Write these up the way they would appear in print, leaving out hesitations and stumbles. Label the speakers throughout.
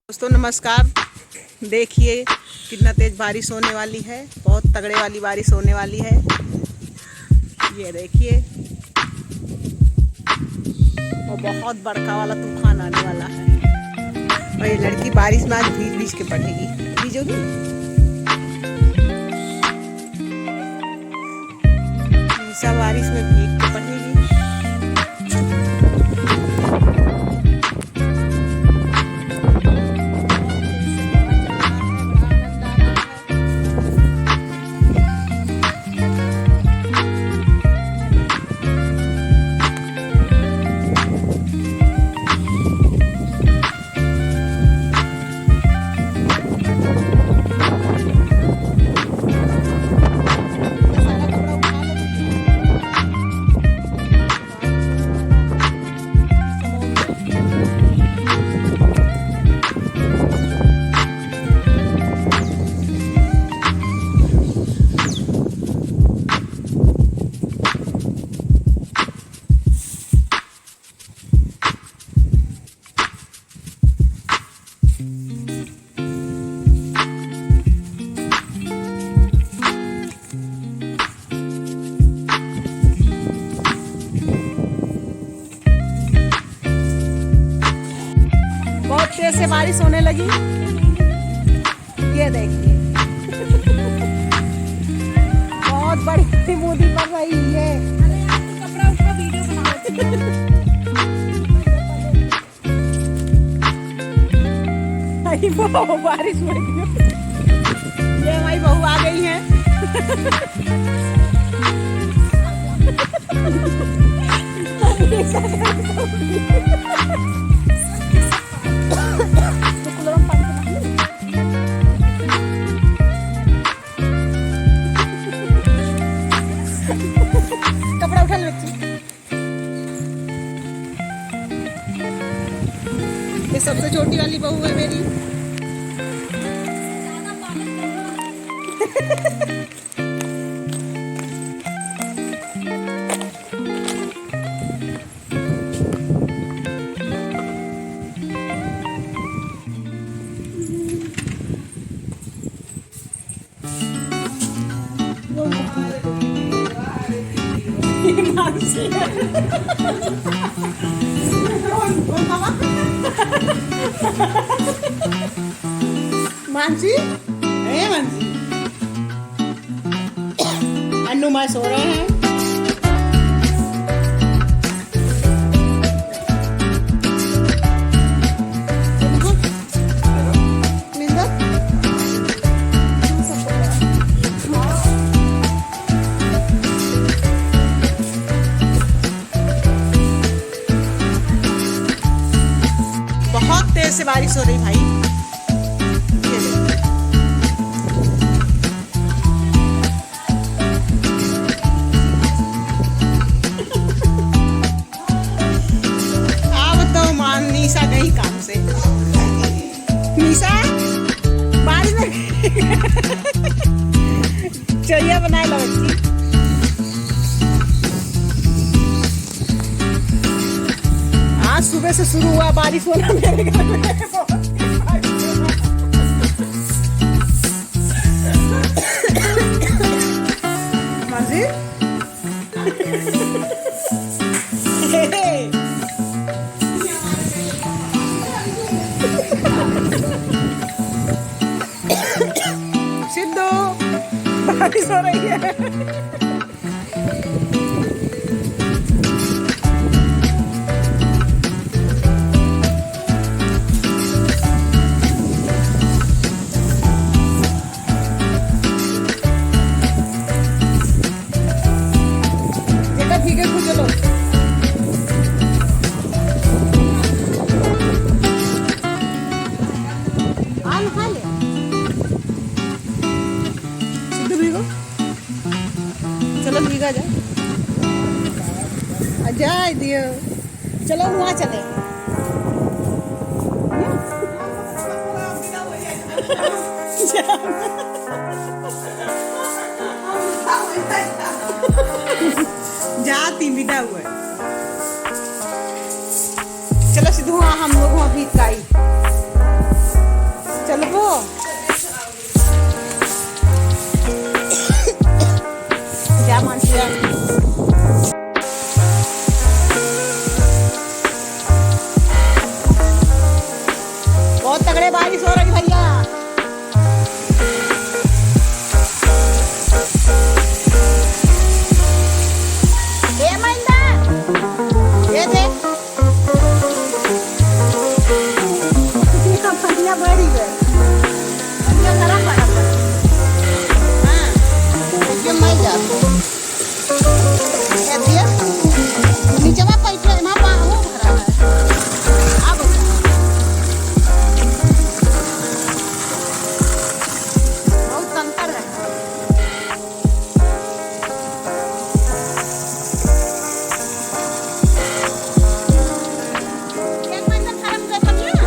Speaker 1: दोस्तों नमस्कार। देखिए कितना तेज बारिश होने वाली है, बहुत तगड़े वाली बारिश होने वाली है। ये देखिए और बहुत बड़का वाला तूफान आने वाला है। और ये लड़की बारिश में आज भीज भीज के पढ़ेगी। भीजोगी? निशा बारिश में भीग के पढ़ेगी। तेज से बारिश होने लगी। ये देखिए बहुत बड़ी बूंदी पड़ रही है। कपड़ा उठा वीडियो बनाओ। बारिश में ये हमारी बहू आ गई है। कपड़ा उठा ले बच्ची। ये सबसे छोटी वाली बहू है मेरी। मानसी, मानसी, अन्नू माँ सो रहे हैं। बहुत तेज से बारिश हो रही भाई। अब तो मान निशा गई काम से। निशा बारिश में चलिए बनाए लो बच्ची। आज सुबह से शुरू हुआ बारिश होना मेरे घर में। सिद्धू बारिश हो रही है। ठीक है चलो। आलू खा ले। सिद्धू भीगो, चलो भीगा जा। जाए दियो, चलो वहाँ चले। जाती बिदा हुआ। चलो सिद्धू हम लोग वहाँ भीग आई। बहुत तगड़े बारिश हो रही भैया। ये महिंदा, ये देख पनिया बड़ी है, पनिया गरम बड़ा है। हाँ, ये मैं जा दिया नीचे में पैसे में पाहु भरा है। अब बहुत अंतर है। एक महीना खराब कर पनिया।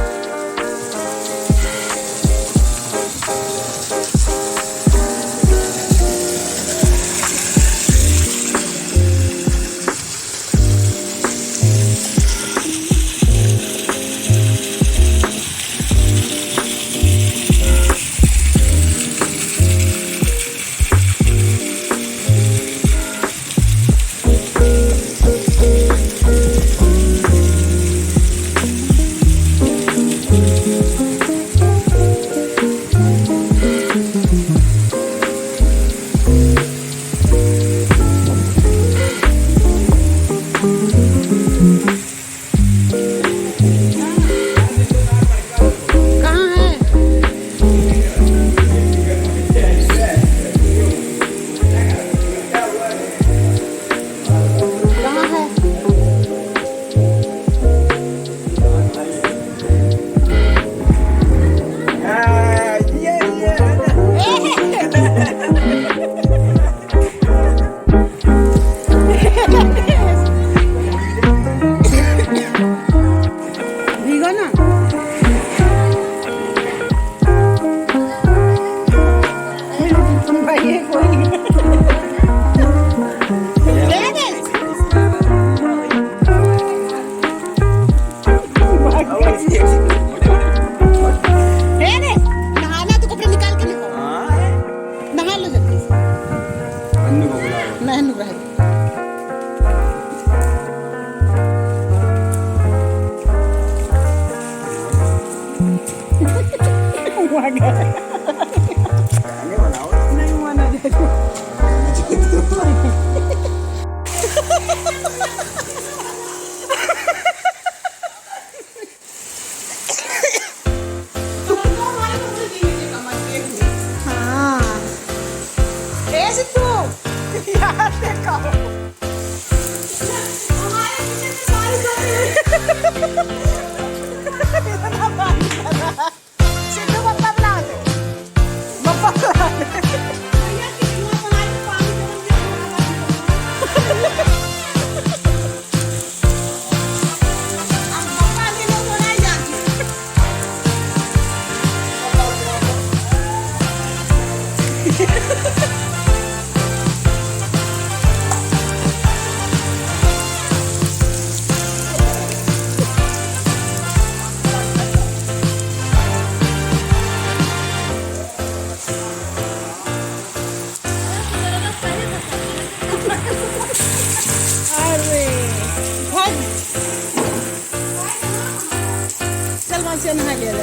Speaker 1: से नहा गेल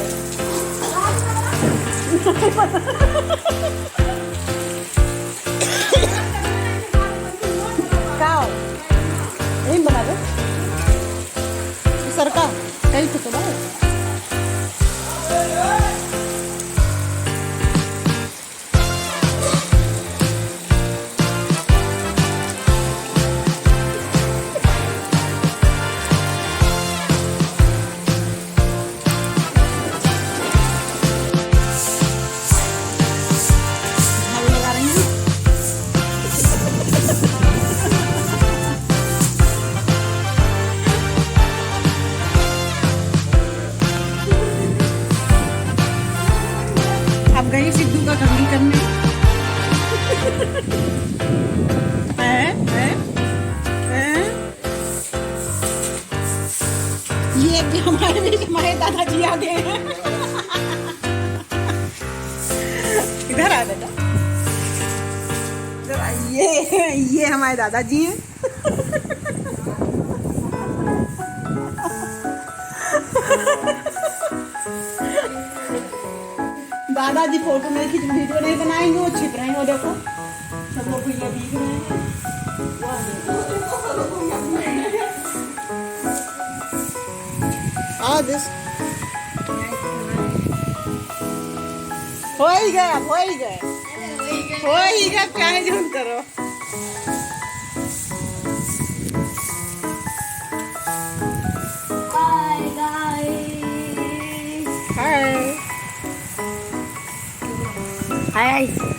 Speaker 1: काव यही बना दे सरकार कहीं तो बा गई सिद्धू का कंगी करने ये भी हमारे दादाजी आ गए हैं। इधर आ बेटा, इधर आ। ये हमारे दादाजी हैं। दादाजी फोटो नहीं खींच वीडियो नहीं बनाएंगे, वो छिप रहे हैं, वो देखो सब लोग भैया दिख रहे हैं। दिस हो ही गया, हो ही गया, हो ही गया, क्या है झूठ करो।
Speaker 2: Hi guys.